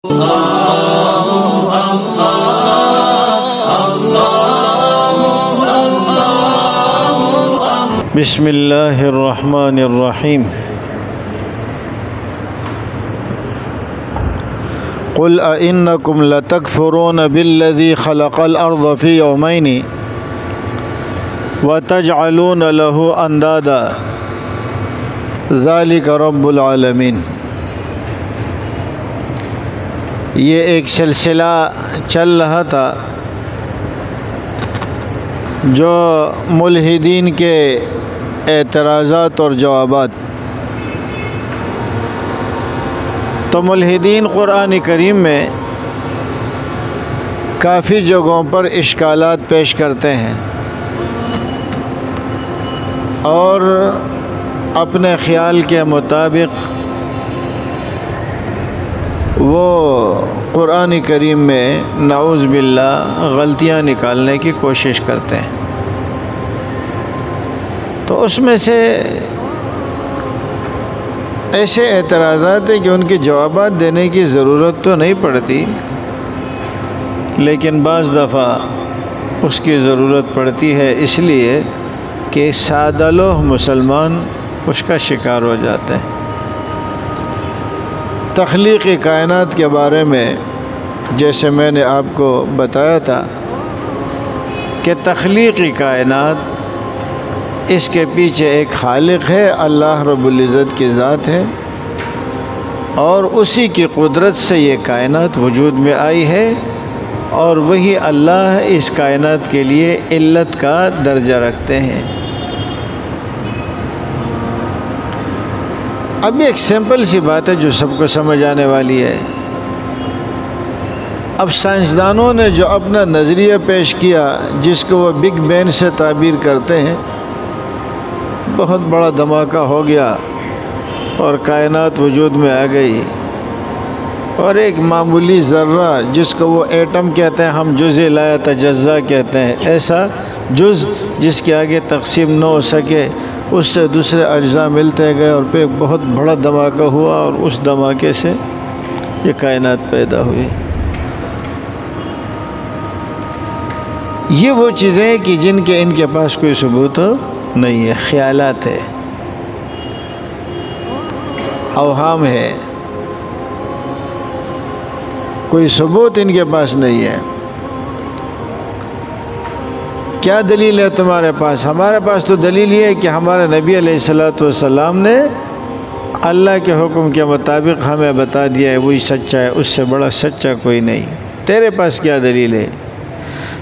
بسم اللہ الرحمن الرحیم قل أئنكم لتكفرون بالذي خلق الأرض في يومين وتجعلون له أندادا ذلك رب العالمین۔ یہ ایک سلسلہ چل رہا تھا جو ملحدین کے اعتراضات اور جوابات۔ تو ملحدین قرآن کریم میں کافی جگہوں پر اشکالات پیش کرتے ہیں اور اپنے خیال کے مطابق وہ قرآن کریم میں نعوذ باللہ غلطیاں نکالنے کی کوشش کرتے ہیں۔ تو اس میں سے ایسے اعتراضات ہیں کہ ان کے جوابات دینے کی ضرورت تو نہیں پڑتی، لیکن بعض دفعہ اس کی ضرورت پڑتی ہے، اس لیے کہ سادہ لوہ مسلمان اس کا شکار ہو جاتے ہیں۔ تخلیق کائنات کے بارے میں جیسے میں نے آپ کو بتایا تھا کہ تخلیق کائنات اس کے پیچھے ایک خالق ہے، اللہ رب العزت کی ذات ہے، اور اسی کی قدرت سے یہ کائنات وجود میں آئی ہے، اور وہی اللہ اس کائنات کے لیے علت کا درجہ رکھتے ہیں۔ اب ایک سمپل سی بات ہے جو سب کو سمجھ آنے والی ہے۔ اب سائنسدانوں نے جو اپنا نظریہ پیش کیا جس کو وہ بگ بینگ سے تعبیر کرتے ہیں، بہت بڑا دھماکہ ہو گیا اور کائنات وجود میں آ گئی، اور ایک معمولی ذرہ جس کو وہ ایٹم کہتے ہیں، ہم جزء لا یتجزا کہتے ہیں، ایسا جز جس کے آگے تقسیم نہ ہو سکے، اس سے دوسرے اجزاء ملتے گئے اور پھر بہت بڑا دھماکہ ہوا، اور اس دھماکے سے یہ کائنات پیدا ہوئی۔ یہ وہ چیزیں ہیں کہ جن کے ان کے پاس کوئی ثبوت نہیں ہے، خیالات ہے، اوہام ہے، کوئی ثبوت ان کے پاس نہیں ہے۔ کیا دلیل ہے تمہارے پاس؟ ہمارے پاس تو دلیل یہ ہے کہ ہمارے نبی علیہ السلام نے اللہ کے حکم کے مطابق ہمیں بتا دیا ہے، وہی سچا ہے، اس سے بڑا سچا کوئی نہیں۔ تیرے پاس کیا دلیل ہے؟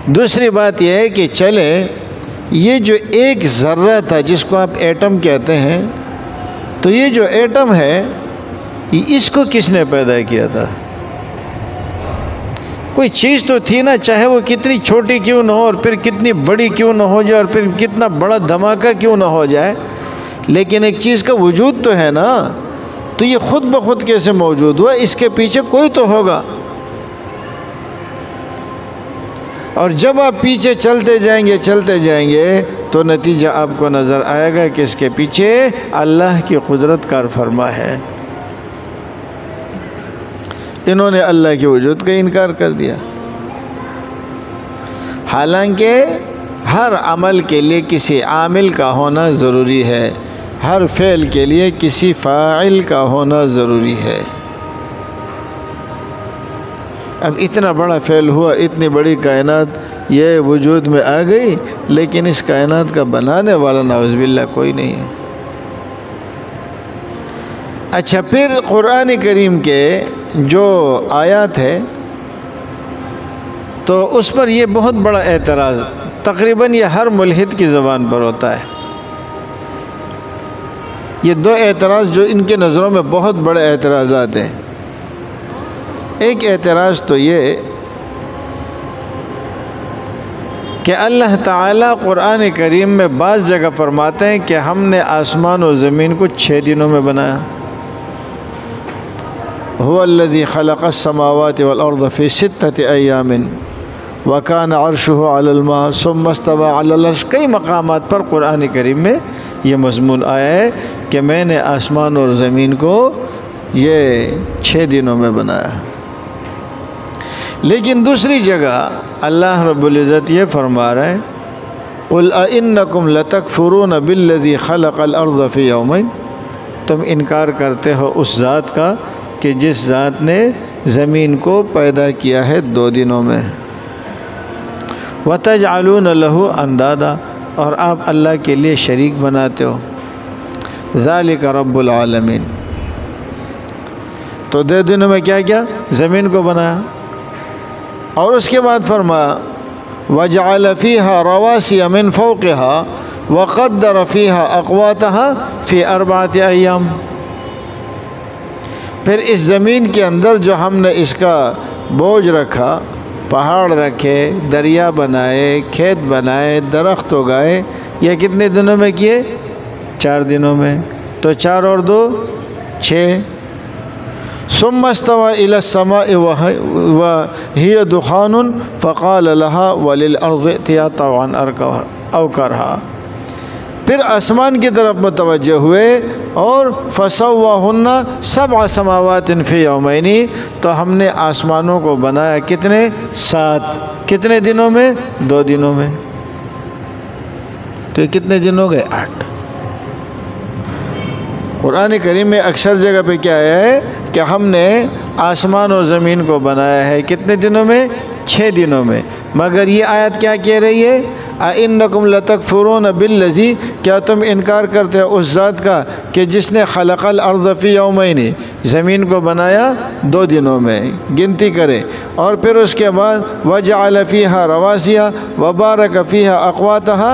دوسری بات یہ ہے کہ چلے یہ جو ایک ذرہ تھا جس کو آپ ایٹم کہتے ہیں، تو یہ جو ایٹم ہے اس کو کس نے پیدا کیا تھا؟ کوئی چیز تو تھی نا، چاہے وہ کتنی چھوٹی کیوں نہ ہو، اور پھر کتنی بڑی کیوں نہ ہو جائے، اور پھر کتنا بڑا دھماکہ کیوں نہ ہو جائے، لیکن ایک چیز کا وجود تو ہے نا۔ تو یہ خود بخود کیسے موجود ہوا؟ اس کے پیچھے کوئی تو ہوگا، اور جب آپ پیچھے چلتے جائیں گے تو نتیجہ آپ کو نظر آئے گا کہ اس کے پیچھے اللہ کی قدرت کار فرما ہے۔ انہوں نے اللہ کے وجود کا انکار کر دیا، حالانکہ ہر عمل کے لیے کسی عامل کا ہونا ضروری ہے، ہر فعل کے لیے کسی فاعل کا ہونا ضروری ہے۔ اب اتنا بڑا فعل ہوا، اتنی بڑی کائنات یہ وجود میں آ گئی، لیکن اس کائنات کا بنانے والا نعوذ باللہ کوئی نہیں ہے۔ اچھا، پھر قرآن کریم کے جو آیات ہے تو اس پر یہ بہت بڑا اعتراض تقریباً یہ ہر ملحد کی زبان پر ہوتا ہے۔ یہ دو اعتراض جو ان کے نظروں میں بہت بڑے اعتراضات ہیں۔ ایک اعتراض تو یہ کہ اللہ تعالیٰ قرآن کریم میں بعض جگہ فرماتے ہیں کہ ہم نے آسمان و زمین کو 6 دنوں میں بنایا۔ هو الذي خلق السماوات والأرض في 6 أيام وكان عرشه على الماء ثم استوى على العرش۔ کئی مقامات پر قرآن کریم میں یہ مضمون آیا ہے کہ میں نے آسمان اور زمین کو یہ 6 دنوں میں بنایا۔ لیکن دوسری جگہ اللہ رب العزت یہ فرما رہے ہیں قُلْ أَإِنَّكُمْ لَتَكْفُرُونَ بِالَّذِي خَلَقَ الْأَرْضَ فِي يَوْمَيْنِ، تم انکار کرتے ہو اس ذات کا کہ جس ذات نے زمین کو پیدا کیا ہے 2 دنوں میں، وَتَجْعَلُونَ لَهُ أَنْدَادًا، اور آپ اللہ کے لیے شریک بناتے ہو، ذَلِكَ رَبُّ الْعَالَمِينَ۔ تو 2 دنوں میں کیا کیا؟ زمین کو بنایا، اور اس کے بعد فرمایا وَجَعَلَ فِيهَا رَوَاسِيَ مِن فَوْقِهَا وَقَدَّرَ فِيهَا أَقْوَاتَهَا فِي 4 أَيَّامٍ۔ پھر اس زمین کے اندر جو ہم نے اس کا بوجھ رکھا، پہاڑ رکھے، دریا بنائے، کھیت بنائے، درخت اگائے، یہ کتنے دنوں میں کیے؟ 4 دنوں میں۔ تو 4 اور 2 6۔ ثم استوى إلى السماء وهي دخان فقال لها وللأرض ائتيا طوعا أو كرها، پھر آسمان کی طرف متوجہ ہوئے اور فسواهن 7 سماوات في يومين، تو ہم نے آسمانوں کو بنایا کتنے؟ 7۔ کتنے دنوں میں؟ 2 دنوں میں۔ تو یہ کتنے دن ہو گئے؟ 8۔ قرآن کریم میں اکثر جگہ پہ کیا ہے کہ ہم نے آسمان و زمین کو بنایا ہے کتنے دنوں میں؟ 6 دنوں میں۔ مگر یہ آیت کیا کہہ رہی ہے؟ أَإِنَّكُمْ لَتَكْفُرُونَ بِالَّذِي، کیا تم انکار کرتے ہو اس ذات کا کہ جس نے خلق الارض فی یومین، زمین کو بنایا 2 دنوں میں، گنتی کرے، اور پھر اس کے بعد وَجَعَلَ فِيهَا رَوَاسِيَ وَبَارَكَ فِيهَا أَقْوَاتَهَا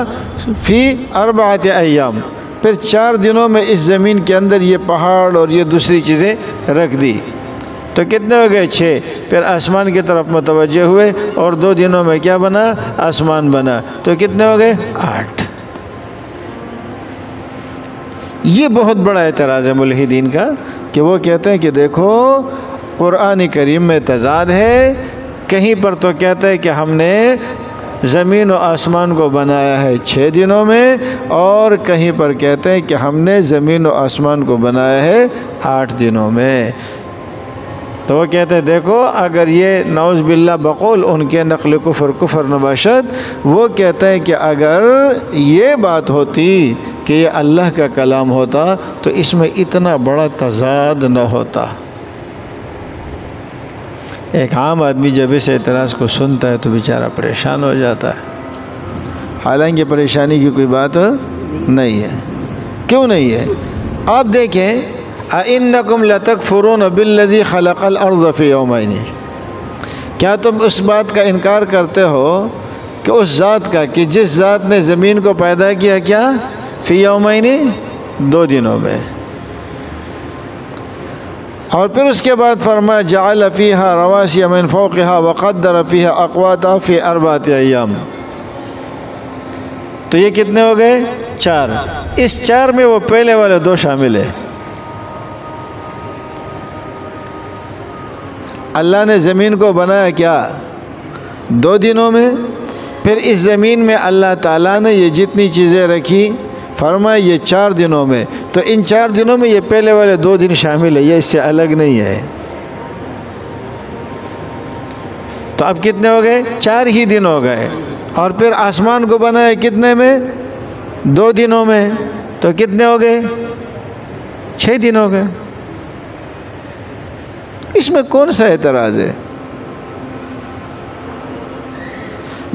فِي 4 أَيَّامٍ، پھر 4 دنوں میں اس زمین کے اندر یہ پہاڑ اور یہ دوسری چیزیں رکھ دی، تو کتنے ہو گئے؟ 6۔ پھر آسمان کی طرف متوجہ ہوئے اور 2 دنوں میں کیا بنا؟ آسمان بنا، تو کتنے ہو گئے؟ 8۔ یہ بہت بڑا اعتراض ہے ملحدین کا کہ وہ کہتے ہیں کہ دیکھو قرآن کریم میں تضاد ہے، کہیں پر تو کہتا ہے کہ ہم نے زمین و آسمان کو بنایا ہے 6 دنوں میں، اور کہیں پر کہتے ہیں کہ ہم نے زمین و آسمان کو بنایا ہے 8 دنوں میں۔ تو وہ کہتے ہیں دیکھو اگر یہ نعوذ باللہ بقول ان کے نقل کفر نباشد، وہ کہتے ہیں کہ اگر یہ بات ہوتی کہ یہ اللہ کا کلام ہوتا تو اس میں اتنا بڑا تضاد نہ ہوتا۔ ایک عام آدمی جب اس اعتراض کو سنتا ہے تو بیچارہ پریشان ہو جاتا ہے، حالانکہ پریشانی کی کوئی بات نہیں ہے۔ کیوں نہیں ہے؟ آپ دیکھیں أَإِنَّكُمْ لَتَكْفُرُونَ بِالَّذِي خَلَقَ الْأَرْضَ فِي يَوْمَيْنِ، کیا تم اس بات کا انکار کرتے ہو کہ اس ذات کا کہ جس ذات نے زمین کو پیدا کیا کیا؟ فی یومین، 2 دنوں میں۔ اور پھر اس کے بعد فرمایا جعل فیہا رواسی من فوقہا وقدر فیہا اقواتہا فی 4 ایام، تو یہ کتنے ہو گئے؟ 4۔ اس 4 میں وہ پہلے والے 2 شامل ہے۔ اللہ نے زمین کو بنایا کیا؟ 2 دنوں میں۔ پھر اس زمین میں اللہ تعالیٰ نے یہ جتنی چیزیں رکھی فرمایا یہ 4 دنوں میں، تو ان 4 دنوں میں یہ پہلے والے 2 دن شامل ہے، یہ اس سے الگ نہیں ہے۔ تو اب کتنے ہو گئے؟ 4 ہی دن ہو گئے۔ اور پھر آسمان کو بنایا کتنے میں؟ 2 دنوں میں، تو کتنے ہو گئے؟ 6 دن ہو گئے۔ اس میں کون سا اعتراض ہے؟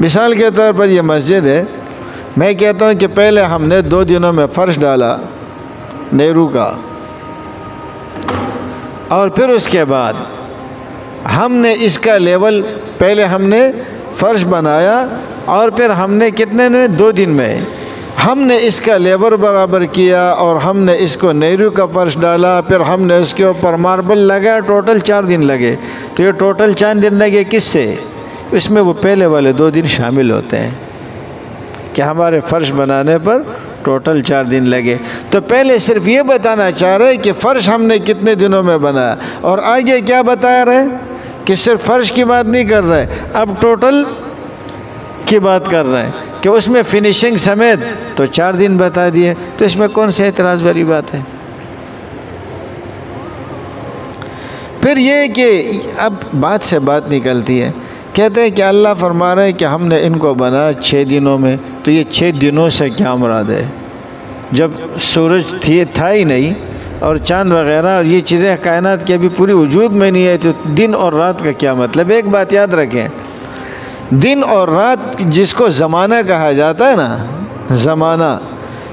مثال کے طور پر یہ مسجد ہے، میں کہتا ہوں کہ پہلے ہم نے 2 دنوں میں فرش ڈالا نیرو کا، اور پھر اس کے بعد ہم نے اس کا لیول، پہلے ہم نے فرش بنایا اور پھر ہم نے کتنے میں؟ 2 دن میں ہم نے اس کا لیبر برابر کیا، اور ہم نے اس کو نیرو کا فرش ڈالا، پھر ہم نے اس کے اوپر ماربل لگایا، ٹوٹل 4 دن لگے۔ تو یہ ٹوٹل 4 دن لگے کس سے؟ اس میں وہ پہلے والے 2 دن شامل ہوتے ہیں کہ ہمارے فرش بنانے پر ٹوٹل 4 دن لگے۔ تو پہلے صرف یہ بتانا چاہ رہے کہ فرش ہم نے کتنے دنوں میں بنایا، اور آگے کیا بتا رہے کہ صرف فرش کی بات نہیں کر رہے، اب ٹوٹل کی بات کر رہے ہیں کہ اس میں فنیشنگ سمیت تو 4 دن بتا دیے۔ تو اس میں کون سے اعتراض والی بات ہے؟ پھر یہ کہ اب بات سے بات نکلتی ہے کہتے ہیں کہ اللہ فرما رہے ہیں کہ ہم نے ان کو بنا 6 دنوں میں، تو یہ 6 دنوں سے کیا مراد ہے؟ جب سورج تھا ہی نہیں اور چاند وغیرہ اور یہ چیزیں کائنات کے ابھی پوری وجود میں نہیں ہے، تو دن اور رات کا کیا مطلب؟ ایک بات یاد رکھیں، دن اور رات جس کو زمانہ کہا جاتا ہے نا، زمانہ،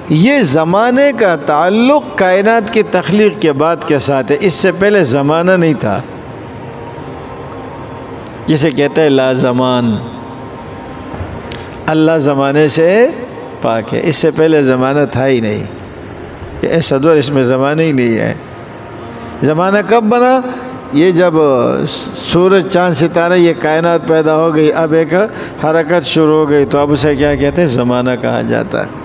یہ زمانے کا تعلق کائنات کی تخلیق کے بعد کے ساتھ ہے، اس سے پہلے زمانہ نہیں تھا، جسے کہتے ہیں لا زمان۔ اللہ زمانے سے پاک ہے، اس سے پہلے زمانہ تھا ہی نہیں، یہ ایسا دور اس میں زمانہ ہی نہیں ہے۔ زمانہ کب بنا؟ یہ جب سورج چاند ستارے یہ کائنات پیدا ہو گئی، اب ایک حرکت شروع ہو گئی، تو اب اسے کیا کہتے ہیں؟ زمانہ کہا جاتا ہے۔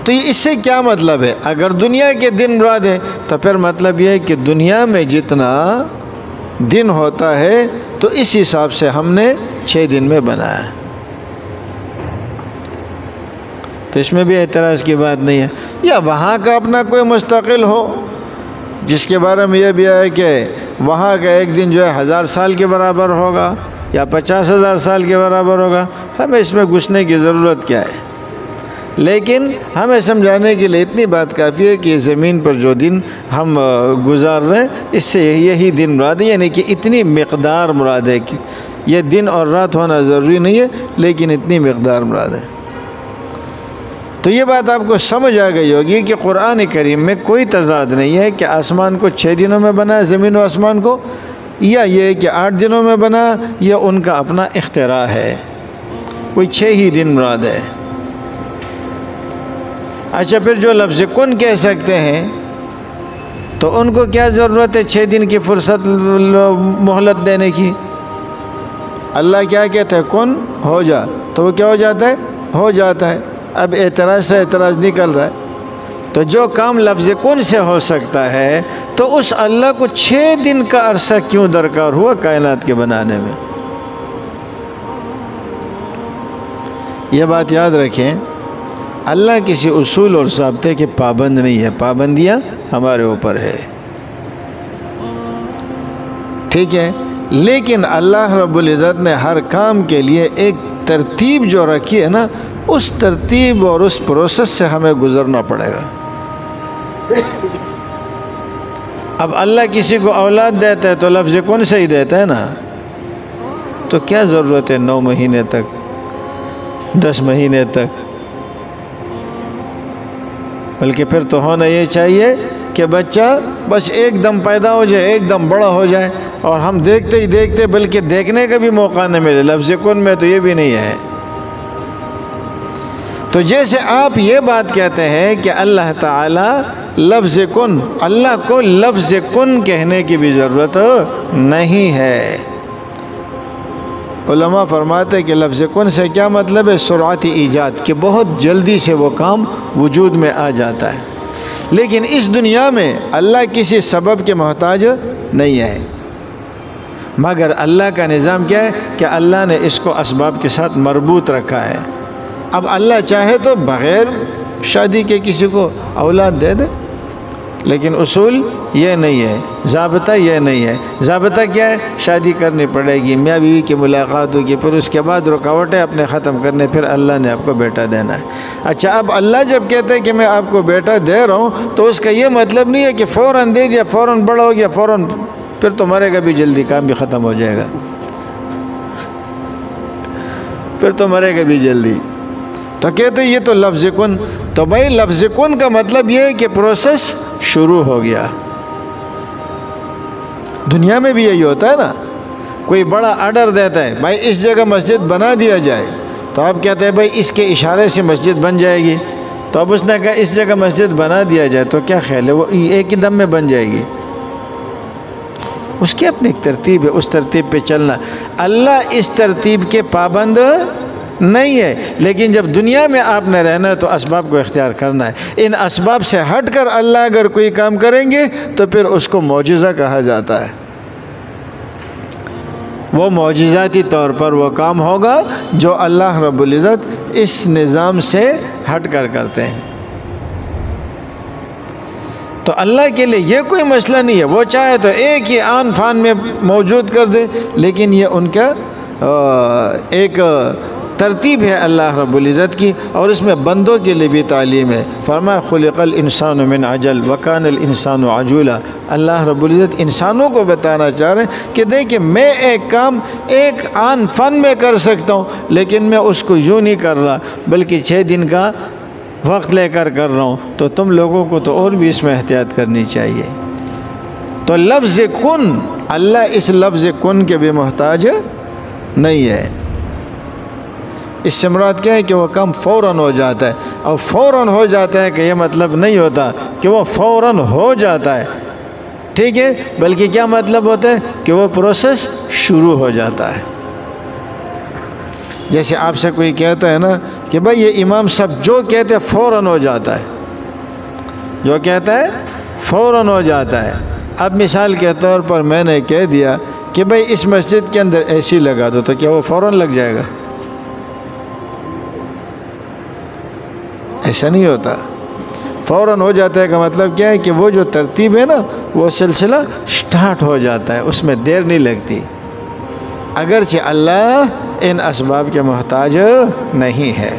تو اس سے کیا مطلب ہے؟ اگر دنیا کے دن مراد ہے تو پھر مطلب یہ ہے کہ دنیا میں جتنا دن ہوتا ہے تو اس حساب سے ہم نے 6 دن میں بنایا ہے، تو اس میں بھی اعتراض کی بات نہیں ہے۔ یا وہاں کا اپنا کوئی مستقل ہو جس کے بارے میں یہ بھی ہے کہ وہاں کا ایک دن جو ہے 1000 سال کے برابر ہوگا یا 50,000 سال کے برابر ہوگا، ہمیں اس میں گھسنے کی ضرورت کیا ہے؟ لیکن ہمیں سمجھانے کے لیے اتنی بات کافی ہے کہ زمین پر جو دن ہم گزار رہے ہیں اس سے یہی دن مراد ہے، یعنی کہ اتنی مقدار مراد ہے، کہ یہ دن اور رات ہونا ضروری نہیں ہے لیکن اتنی مقدار مراد ہے۔ تو یہ بات آپ کو سمجھ آ گئی ہوگی کہ قرآن کریم میں کوئی تضاد نہیں ہے کہ آسمان کو 6 دنوں میں بنا، زمین و آسمان کو، یا یہ کہ 8 دنوں میں بنا، یہ ان کا اپنا اختراع ہے، کوئی 6 ہی دن مراد ہے۔ اچھا، پھر جو لفظ کن کہہ سکتے ہیں تو ان کو کیا ضرورت ہے 6 دن کی فرصت مہلت دینے کی؟ اللہ کیا کہتا ہے؟ کن ہو جا، تو وہ کیا ہو جاتا ہے؟ ہو جاتا ہے۔ اب اعتراض سے اعتراض نکل رہا ہے، تو جو کام لفظ کن سے ہو سکتا ہے تو اس اللہ کو 6 دن کا عرصہ کیوں درکار ہوا کائنات کے بنانے میں؟ یہ بات یاد رکھیں، اللہ کسی اصول اور ضابطے کے پابند نہیں ہے، پابندیاں ہمارے اوپر ہے، ٹھیک ہے؟ لیکن اللہ رب العزت نے ہر کام کے لیے ایک ترتیب جو رکھی ہے نا، اس ترتیب اور اس پروسیس سے ہمیں گزرنا پڑے گا۔ اب اللہ کسی کو اولاد دیتا ہے تو لفظ کن سے ہی دیتا ہے نا، تو کیا ضرورت ہے 9 مہینے تک، 10 مہینے تک؟ بلکہ پھر تو ہونا یہ چاہیے کہ بچہ بس ایک دم پیدا ہو جائے، ایک دم بڑا ہو جائے، اور ہم دیکھتے ہی دیکھتے بلکہ دیکھنے کا بھی موقع نہ ملے۔ لفظ کن میں تو یہ بھی نہیں ہے۔ تو جیسے آپ یہ بات کہتے ہیں کہ اللہ تعالی لفظ کن، اللہ کو لفظ کن کہنے کی بھی ضرورت نہیں ہے۔ علماء فرماتے ہیں کہ لفظ کن سے کیا مطلب ہے؟ سرعت ایجاد، کہ بہت جلدی سے وہ کام وجود میں آ جاتا ہے۔ لیکن اس دنیا میں اللہ کسی سبب کے محتاج نہیں ہے، مگر اللہ کا نظام کیا ہے کہ اللہ نے اس کو اسباب کے ساتھ مربوط رکھا ہے۔ اب اللہ چاہے تو بغیر شادی کے کسی کو اولاد دے دے، لیکن اصول یہ نہیں ہے، ضابطہ یہ نہیں ہے۔ ضابطہ کیا ہے؟ شادی کرنی پڑے گی، میاں بیوی کی ملاقات ہوگی، پھر اس کے بعد رکاوٹیں اپنے ختم کرنے، پھر اللہ نے آپ کو بیٹا دینا ہے۔ اچھا، اب اللہ جب کہتے ہیں کہ میں آپ کو بیٹا دے رہا ہوں تو اس کا یہ مطلب نہیں ہے کہ فوراً دے دیا، فوراً بڑا ہو گیا، فوراً پھر تو مرے گا بھی جلدی، کام بھی ختم ہو جائے گا، پھر تو مرے گا بھی جلدی۔ تو کہتے ہیں یہ تو لفظ کن، تو بھائی لفظ کن کا مطلب یہ ہے کہ پروسیس شروع ہو گیا۔ دنیا میں بھی یہی ہوتا ہے نا، کوئی بڑا آرڈر دیتا ہے بھائی اس جگہ مسجد بنا دیا جائے، تو آپ کہتے ہیں بھائی اس کے اشارے سے مسجد بن جائے گی، تو اب اس نے کہا اس جگہ مسجد بنا دیا جائے، تو کیا خیال ہے وہ ایک ہی دم میں بن جائے گی؟ اس کی اپنی ایک ترتیب ہے، اس ترتیب پہ چلنا۔ اللہ اس ترتیب کے پابند نہیں ہے، لیکن جب دنیا میں آپ نے رہنا ہے تو اسباب کو اختیار کرنا ہے۔ ان اسباب سے ہٹ کر اللہ اگر کوئی کام کریں گے تو پھر اس کو معجزہ کہا جاتا ہے۔ وہ معجزاتی طور پر وہ کام ہوگا جو اللہ رب العزت اس نظام سے ہٹ کر کرتے ہیں۔ تو تو اللہ کے لیے یہ کوئی مسئلہ نہیں ہے، وہ چاہے تو ایک ہی آن فان میں موجود کر دے، لیکن یہ ان کا ایک ترتیب ہے اللہ رب العزت کی، اور اس میں بندوں کے لیے بھی تعلیم ہے۔ فرمایا خلق الانسان من عجل وکان الانسان عجولا۔ اللہ رب العزت انسانوں کو بتانا چاہ رہے ہیں کہ دیکھیں میں ایک کام ایک آن فن میں کر سکتا ہوں، لیکن میں اس کو یوں نہیں کر رہا بلکہ 6 دن کا وقت لے کر رہا ہوں، تو تم لوگوں کو تو اور بھی اس میں احتیاط کرنی چاہیے۔ تو لفظ کن، اللہ اس لفظ کن کے بھی محتاج نہیں ہے۔ اس سے مراد کیا ہے کہ وہ کام فوراً ہو جاتا ہے، اور فوراً ہو جاتا ہے کہ یہ مطلب نہیں ہوتا کہ وہ فوراً ہو جاتا ہے، ٹھیک ہے، بلکہ کیا مطلب ہوتا ہے کہ وہ پروسیس شروع ہو جاتا ہے۔ جیسے آپ سے کوئی کہتا ہے نا کہ بھائی یہ امام صاحب جو کہتے ہیں فوراً ہو جاتا ہے، جو کہتا ہے فوراً ہو جاتا ہے۔ اب مثال کے طور پر میں نے کہہ دیا کہ بھائی اس مسجد کے اندر اے سی لگا دو، تو کیا وہ فوراً لگ جائے گا؟ ایسا نہیں ہوتا۔ فوراً ہو جاتا ہے کا مطلب کیا ہے کہ وہ جو ترتیب ہے نا وہ سلسلہ سٹارٹ ہو جاتا ہے، اس میں دیر نہیں لگتی، اگرچہ اللہ ان اسباب کے محتاج نہیں ہے۔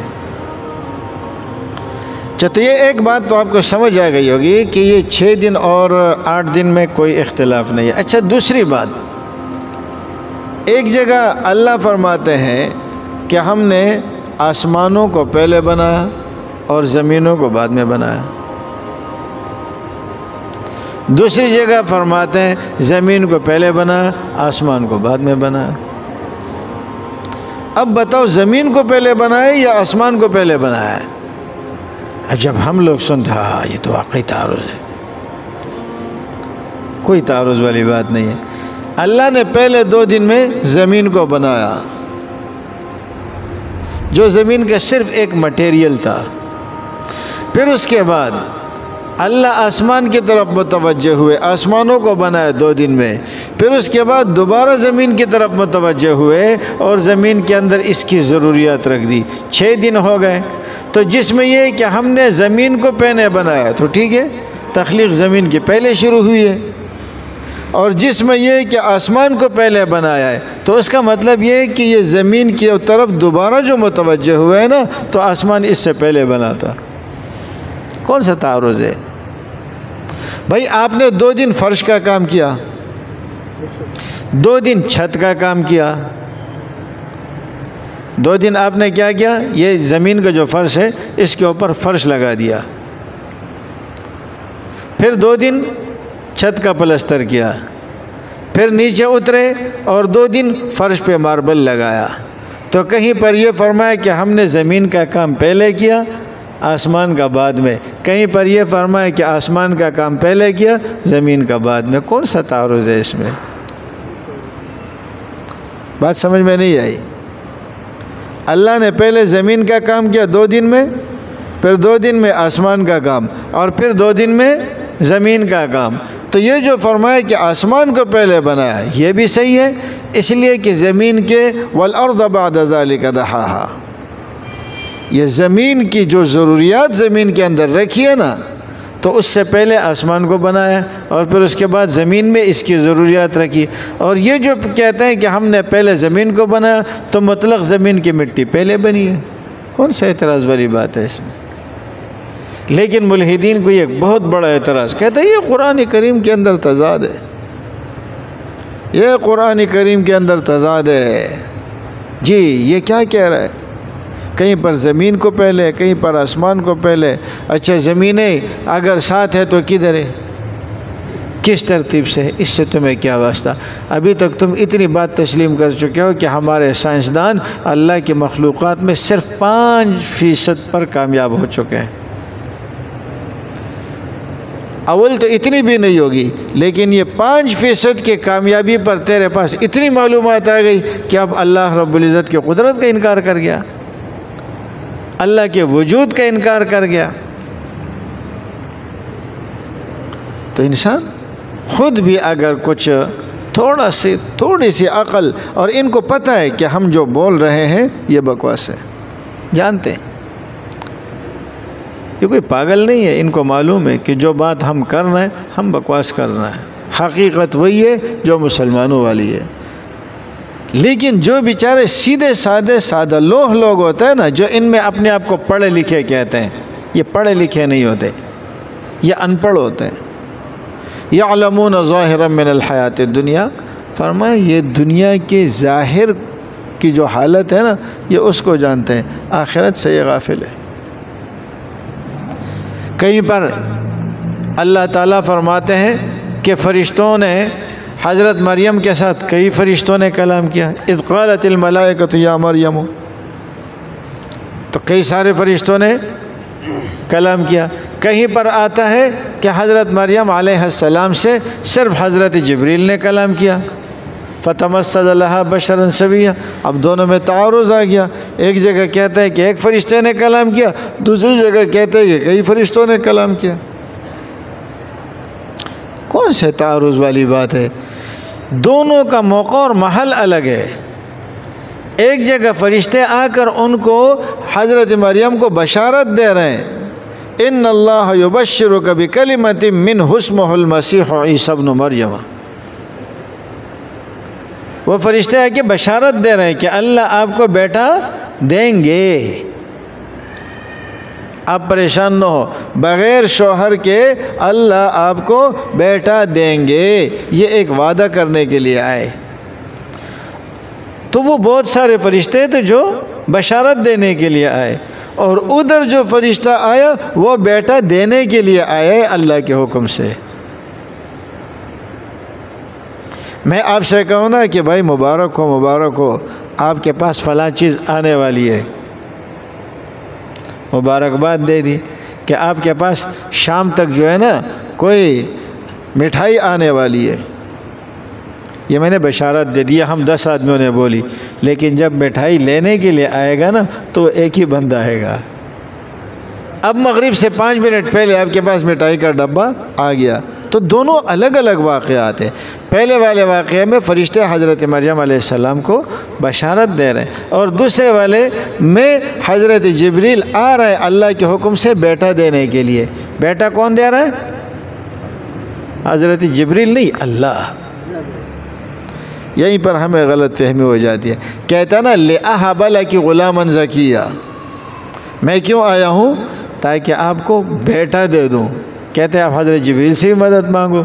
تو یہ ایک بات تو آپ کو سمجھ آ گئی ہوگی کہ یہ 6 دن اور 8 دن میں کوئی اختلاف نہیں ہے۔ اچھا دوسری بات، ایک جگہ اللہ فرماتے ہیں کہ ہم نے آسمانوں کو پہلے بنایا اور زمینوں کو بعد میں بنایا، دوسری جگہ فرماتے ہیں زمین کو پہلے بنایا آسمان کو بعد میں بنایا۔ اب بتاؤ زمین کو پہلے بنایا یا آسمان کو پہلے بنایا؟ اب جب ہم لوگ سنتے ہاں یہ تو واقعی تعارض ہے، کوئی تعارض والی بات نہیں ہے۔ اللہ نے پہلے 2 دن میں زمین کو بنایا، جو زمین کا صرف ایک مٹیریل تھا، پھر اس کے بعد اللہ آسمان کی طرف متوجہ ہوئے، آسمانوں کو بنایا 2 دن میں، پھر اس کے بعد دوبارہ زمین کی طرف متوجہ ہوئے اور زمین کے اندر اس کی ضروریات رکھ دی، 6 دن ہو گئے۔ تو جس میں یہ کہ ہم نے زمین کو پہلے بنایا تو ٹھیک ہے، تخلیق زمین کی پہلے شروع ہوئی ہے، اور جس میں یہ کہ آسمان کو پہلے بنایا ہے تو اس کا مطلب یہ ہے کہ یہ زمین کی طرف دوبارہ جو متوجہ ہوئے ہے نا تو آسمان اس سے پہلے بنا تھا۔ کون سا تعارض ہے بھائی؟ آپ نے 2 دن فرش کا کام کیا، 2 دن چھت کا کام کیا، 2 دن آپ نے کیا کیا؟ یہ زمین کا جو فرش ہے اس کے اوپر فرش لگا دیا، پھر 2 دن چھت کا پلستر کیا، پھر نیچے اترے اور 2 دن فرش پہ ماربل لگایا۔ تو کہیں پر یہ فرمایا کہ ہم نے زمین کا کام پہلے کیا آسمان کا بعد میں، کہیں پر یہ فرمایا کہ آسمان کا کام پہلے کیا زمین کا بعد میں۔ کون سا تعارض ہے اس میں؟ بات سمجھ میں نہیں آئی۔ اللہ نے پہلے زمین کا کام کیا 2 دن میں، پھر 2 دن میں آسمان کا کام، اور پھر 2 دن میں زمین کا کام۔ تو یہ جو فرمایا کہ آسمان کو پہلے بنایا یہ بھی صحیح ہے، اس لیے کہ زمین کے والارض بعد ذلک دحاہا، یہ زمین کی جو ضروریات زمین کے اندر رکھی ہے نا تو اس سے پہلے آسمان کو بنایا اور پھر اس کے بعد زمین میں اس کی ضروریات رکھی۔ اور یہ جو کہتے ہیں کہ ہم نے پہلے زمین کو بنایا تو مطلق زمین کی مٹی پہلے بنی ہے، کون سا اعتراض والی بات ہے اس میں؟ لیکن ملحدین کو یہ بہت بڑا اعتراض، کہتے ہیں یہ قرآن کریم کے اندر تضاد ہے، یہ قرآن کریم کے اندر تضاد ہے۔ جی یہ کیا کہہ رہا ہے؟ کہیں پر زمین کو پہلے، کہیں پر آسمان کو پہلے۔ اچھا زمینیں اگر ساتھ ہے تو کدھر ہے؟ کس ترتیب سے؟ اس سے تمہیں کیا واسطہ؟ ابھی تک تم اتنی بات تسلیم کر چکے ہو کہ ہمارے سائنسدان اللہ کی مخلوقات میں صرف 5% پر کامیاب ہو چکے ہیں۔ اول تو اتنی بھی نہیں ہوگی، لیکن یہ 5% کی کامیابی پر تیرے پاس اتنی معلومات آ گئی کہ اب اللہ رب العزت کی قدرت کا انکار کر گیا، اللہ کے وجود کا انکار کر گیا۔ تو انسان خود بھی اگر کچھ تھوڑی سی عقل، اور ان کو پتہ ہے کہ ہم جو بول رہے ہیں یہ بکواس ہے، جانتے ہیں، یہ کوئی پاگل نہیں ہے، ان کو معلوم ہے کہ جو بات ہم کر رہے ہیں ہم بکواس کر رہے ہیں، حقیقت وہی ہے جو مسلمانوں والی ہے۔ لیکن جو بیچارے سیدھے سادہ لوہ لوگ ہوتے ہیں نا، جو ان میں اپنے آپ کو پڑھے لکھے کہتے ہیں، یہ پڑھے لکھے نہیں ہوتے، یہ ان پڑھ ہوتے ہیں۔ یعلمون ظاہرا من الحیات الدنیا، فرمایا یہ دنیا کے ظاہر کی جو حالت ہے نا یہ اس کو جانتے ہیں، آخرت سے یہ غافل ہے۔ کہیں پر اللہ تعالیٰ فرماتے ہیں کہ فرشتوں نے حضرت مریم کے ساتھ کئی فرشتوں نے کلام کیا، اذ قالت الملائکۃ یا مریم، تو کئی سارے فرشتوں نے کلام کیا۔ کہیں پر آتا ہے کہ حضرت مریم علیہ السلام سے صرف حضرت جبریل نے کلام کیا، فتمثل لها بشرا سویا، اب دونوں میں تعارض آ گیا، ایک جگہ کہتا ہے کہ ایک فرشتے نے کلام کیا، دوسری جگہ کہتے ہیں کہ کئی فرشتوں نے کلام کیا۔ کون سے تعارض والی بات ہے؟ دونوں کا موقع اور محل الگ ہے۔ ایک جگہ فرشتے آ کر ان کو حضرت مریم کو بشارت دے رہے ہیں، ان اللہ یبشرک بکلمۃ منہ اسمہ المسیح عیسی ابن مریم، وہ فرشتے آ کے بشارت دے رہے ہیں کہ اللہ آپ کو بیٹا دیں گے، آپ پریشان نہ ہو، بغیر شوہر کے اللہ آپ کو بیٹا دیں گے، یہ ایک وعدہ کرنے کے لیے آئے۔ تو وہ بہت سارے فرشتے تھے جو بشارت دینے کے لیے آئے، اور ادھر جو فرشتہ آیا وہ بیٹا دینے کے لیے آئے اللہ کے حکم سے۔ میں آپ سے کہوں نا کہ بھائی مبارک ہو، آپ کے پاس فلاں چیز آنے والی ہے، مبارکباد دے دی کہ آپ کے پاس شام تک جو ہے نا کوئی مٹھائی آنے والی ہے، یہ میں نے بشارت دے دی، ہم 10 آدمیوں نے بولی، لیکن جب مٹھائی لینے کے لیے آئے گا نا تو ایک ہی بندہ آئے گا۔ اب مغرب سے 5 منٹ پہلے آپ کے پاس مٹھائی کا ڈبہ آ گیا۔ تو دونوں الگ الگ واقعات ہیں۔ پہلے والے واقعے میں فرشتے حضرت مریم علیہ السلام کو بشارت دے رہے ہیں، اور دوسرے والے میں حضرت جبریل آ رہے ہیں اللہ کے حکم سے بیٹا دینے کے لیے۔ بیٹا کون دے رہا ہے؟ حضرت جبریل نہیں، اللہ۔ یہیں پر ہمیں غلط فہمی ہو جاتی ہے۔ کہتا نا لِأَهَبَ لَكِ غُلَامًا زَكِيًّا، میں کیوں آیا ہوں؟ تاکہ آپ کو بیٹا دے دوں۔ کہتے ہیں آپ حضرت جبریل سے بھی مدد مانگو۔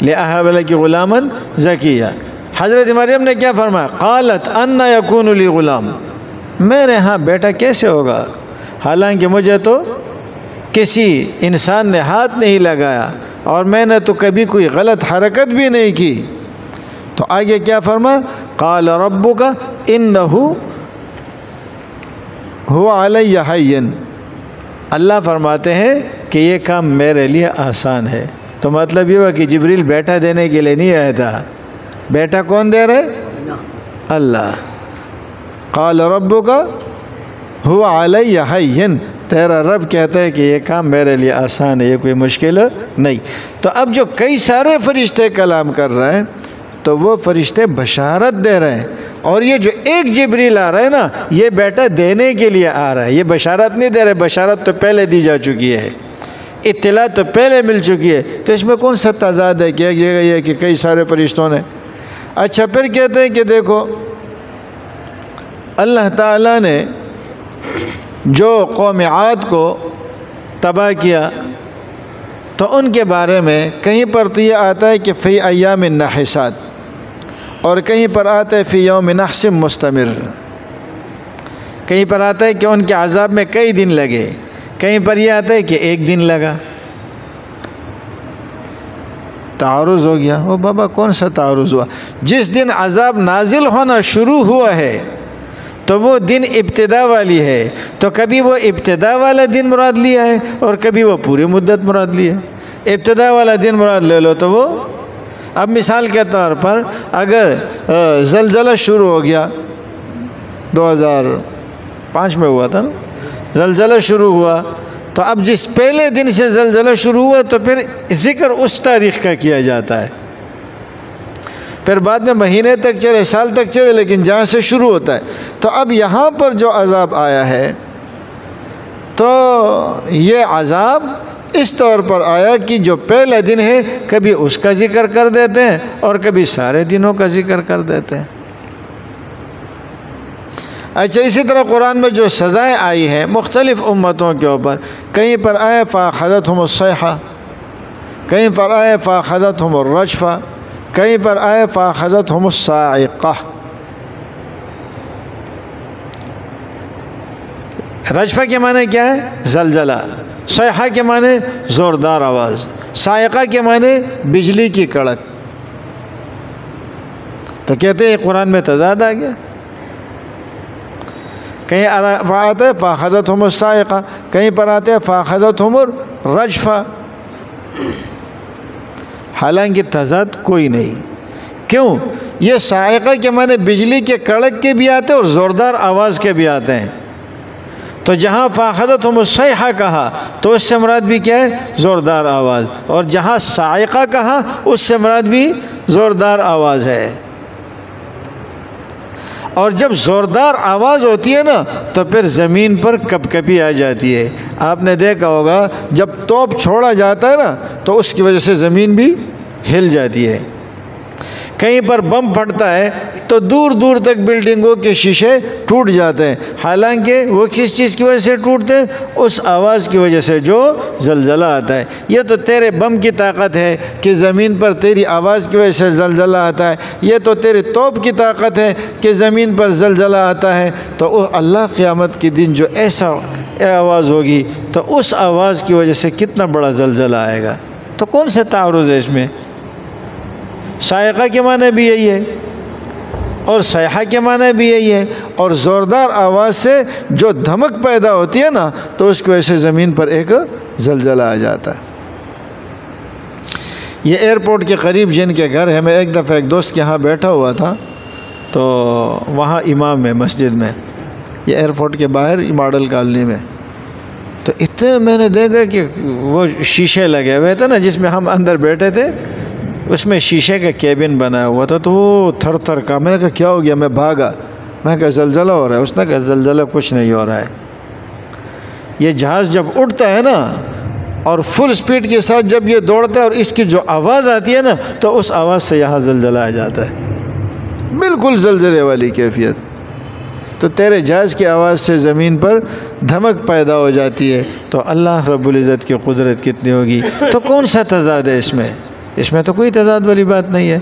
لِأَهَبَ لَكِ غُلَامًا زَكِيًّا، حضرت مریم نے کیا فرمایا؟ قالت أَنَّ يَكُونُ لِي غلام، میرے ہاں بیٹا کیسے ہوگا، حالانکہ مجھے تو کسی انسان نے ہاتھ نہیں لگایا اور میں نے تو کبھی کوئی غلط حرکت بھی نہیں کی۔ تو آگے کیا فرما؟ قال ربک انہ هو علی حین، اللہ فرماتے ہیں کہ یہ کام میرے لیے آسان ہے۔ تو مطلب یہ ہوا کہ جبریل بیٹا دینے کے لیے نہیں آیا تھا، بیٹا کون دے رہے؟ اللہ۔ قال ربک هو علی حین، تیرا رب کہتا ہے کہ یہ کام میرے لیے آسان ہے، یہ کوئی مشکل نہیں۔ تو اب جو کئی سارے فرشتے کلام کر رہے ہیں تو وہ فرشتے بشارت دے رہے ہیں، اور یہ جو ایک جبریل آ رہا ہے نا یہ بیٹا دینے کے لیے آ رہا ہے، یہ بشارت نہیں دے رہے، بشارت تو پہلے دی جا چکی ہے، اطلاع تو پہلے مل چکی ہے۔ تو اس میں کون سا تضاد ہے کہ یہ کہ کئی سارے فرشتوں نے۔ اچھا پھر کہتے ہیں کہ دیکھو اللہ تعالیٰ نے جو قوم عاد کو تباہ کیا تو ان کے بارے میں کہیں پر تو یہ آتا ہے کہ فی ایام نحسات، اور کہیں پر آتا ہے فی یوم نحس مستمر، کہیں پر آتا ہے کہ ان کے عذاب میں کئی دن لگے، کہیں پر یہ آتا ہے کہ ایک دن لگا۔ تعارض ہو گیا۔ وہ بابا کون سا تعارض ہوا؟ جس دن عذاب نازل ہونا شروع ہوا ہے تو وہ دن ابتدا والی ہے، تو کبھی وہ ابتدا والا دن مراد لیا ہے اور کبھی وہ پوری مدت مراد لی ہے۔ ابتدا والا دن مراد لے لو تو وہ، اب مثال کے طور پر اگر زلزلہ شروع ہو گیا 2005 میں ہوا تھا نا، زلزلہ شروع ہوا تو اب جس پہلے دن سے زلزلہ شروع ہوا تو پھر ذکر اس تاریخ کا کیا جاتا ہے، پھر بعد میں مہینے تک چلے، سال تک چلے، لیکن جہاں سے شروع ہوتا ہے۔ تو اب یہاں پر جو عذاب آیا ہے تو یہ عذاب اس طور پر آیا کہ جو پہلا دن ہے کبھی اس کا ذکر کر دیتے ہیں اور کبھی سارے دنوں کا ذکر کر دیتے ہیں۔ اچھا، اسی طرح قرآن میں جو سزائیں آئی ہیں مختلف امتوں کے اوپر، کہیں پر آئے فَأَخَذَتْهُمُ الصَّيْحَةُ، کہیں پر آئے فَأَخَذَتْهُمُ الرَّجْفَةُ، کہیں پر آئے فَأَخَذَتْهُمُ الصَّاعِقَةُ۔ رجفہ کے معنی کیا ہے؟ زلزلہ۔ صیحہ کے معنی زوردار آواز۔ صاعقہ کے معنی بجلی کی کڑک۔ تو کہتے ہیں قرآن میں تضاد آ گیا، کہیں آتے فَأَخَذَتْهُمُ الصَّاعِقَةُ، کہیں پر آتے فَأَخَذَتْهُمُ الرَّجْفَةُ۔ حالانکہ تضاد کوئی نہیں۔ کیوں؟ یہ صاعقہ کے معنی بجلی کے کڑک کے بھی آتے ہیں اور زوردار آواز کے بھی آتے ہیں۔ تو جہاں فَأَخَذَتْهُمُ الصَّيْحَةُ کہا تو اس سے مراد بھی کیا ہے؟ زوردار آواز، اور جہاں صاعقہ کہا اس سے مراد بھی زوردار آواز ہے۔ اور جب زوردار آواز ہوتی ہے نا تو پھر زمین پر کپ کپی آ جاتی ہے۔ آپ نے دیکھا ہوگا جب توپ چھوڑا جاتا ہے نا تو اس کی وجہ سے زمین بھی ہل جاتی ہے۔ کہیں پر بم پھٹتا ہے تو دور دور تک بلڈنگوں کے شیشے ٹوٹ جاتے ہیں، حالانکہ وہ کس چیز کی وجہ سے ٹوٹتے ہیں؟ اس آواز کی وجہ سے جو زلزلہ آتا ہے۔ یہ تو تیرے بم کی طاقت ہے کہ زمین پر تیری آواز کی وجہ سے زلزلہ آتا ہے، یہ تو تیری توپ کی طاقت ہے کہ زمین پر زلزلہ آتا ہے۔ تو اللہ قیامت کے دن جو ایسا آواز ہوگی تو اس آواز کی وجہ سے کتنا بڑا زلزلہ آئے گا۔ تو کون سے تعارض ہے اس میں؟ صاعقہ کے معنی بھی یہی ہے اور صیحہ کے معنی بھی یہی ہے، اور زوردار آواز سے جو دھمک پیدا ہوتی ہے نا تو اس کی وجہ سے زمین پر ایک زلزلہ آ جاتا ہے۔ یہ ایئرپورٹ کے قریب جن کے گھر ہے، میں ایک دفعہ ایک دوست کے یہاں بیٹھا ہوا تھا تو وہاں امام ہے مسجد میں، یہ ایئرپورٹ کے باہر ماڈل کالونی میں، تو اتنے میں نے دیکھا کہ وہ شیشے لگے ہوئے تھے نا جس میں ہم اندر بیٹھے تھے، اس میں شیشے کا کیبن بنا ہوا تھا، تو وہ تھر تھر کا، میں نے کہا کیا ہو گیا؟ میں بھاگا، میں کہا زلزلہ ہو رہا ہے۔ اس نے کہا زلزلہ کچھ نہیں ہو رہا ہے، یہ جہاز جب اڑتا ہے نا اور فل سپیڈ کے ساتھ جب یہ دوڑتا ہے اور اس کی جو آواز آتی ہے نا تو اس آواز سے یہاں زلزلہ آ جاتا ہے، بالکل زلزلے والی کیفیت۔ تو تیرے جہاز کی آواز سے زمین پر دھمک پیدا ہو جاتی ہے، تو اللہ رب العزت کی قدرت کتنی ہوگی۔ تو کون سا تضاد ہے اس میں تو کوئی تضاد والی بات نہیں ہے،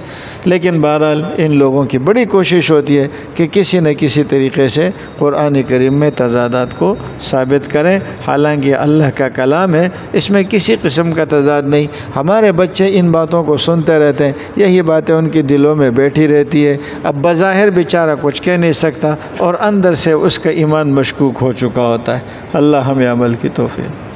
لیکن بہرحال ان لوگوں کی بڑی کوشش ہوتی ہے کہ کسی نہ کسی طریقے سے قرآن کریم میں تضادات کو ثابت کریں، حالانکہ اللہ کا کلام ہے، اس میں کسی قسم کا تضاد نہیں۔ ہمارے بچے ان باتوں کو سنتے رہتے ہیں، یہی باتیں ان کے دلوں میں بیٹھی رہتی ہے، اب بظاہر بیچارہ کچھ کہہ نہیں سکتا اور اندر سے اس کا ایمان مشکوک ہو چکا ہوتا ہے۔ اللہ ہمیں عمل کی توفیق۔